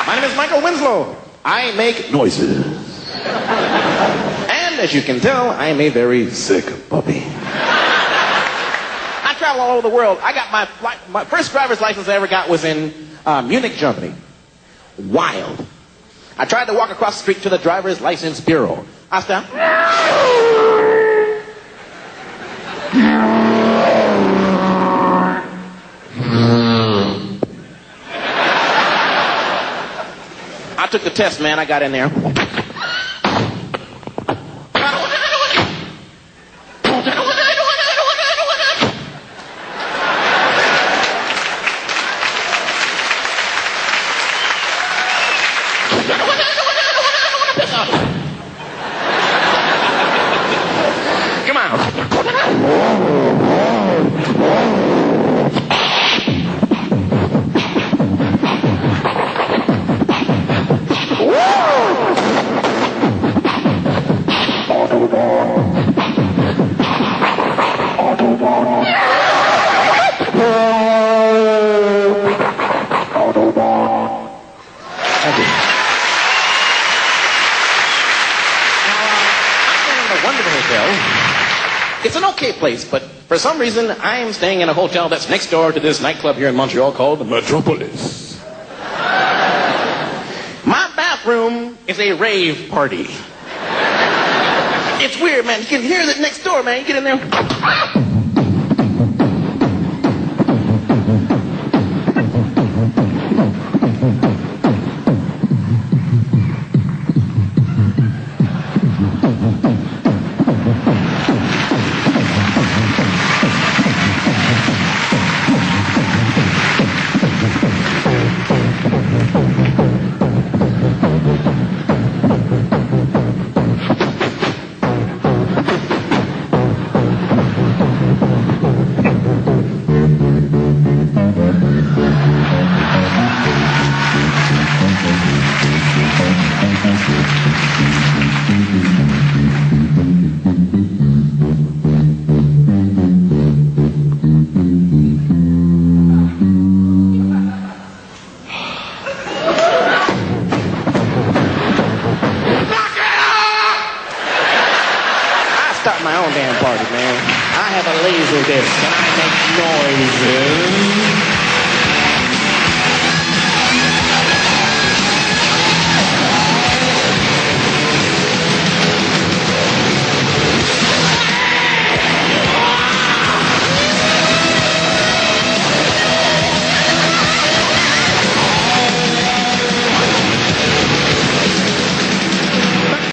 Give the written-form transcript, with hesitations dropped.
My name is Michael Winslow. I make noises. And as you can tell, I am a very sick puppy. I travel all over the world. I got my first driver's license I ever got was in Munich, Germany. Wild. I tried to walk across the street to the driver's license bureau. I stopped. I took the test, man. I got in there. Come on. It's an okay place, but for some reason, I am staying in a hotel that's next door to this nightclub here in Montreal called the Metropolis. My bathroom is a rave party. It's weird, man. You can hear it next door, man. You get in there. Start my own damn party, man. I have a laser disc and I make noises.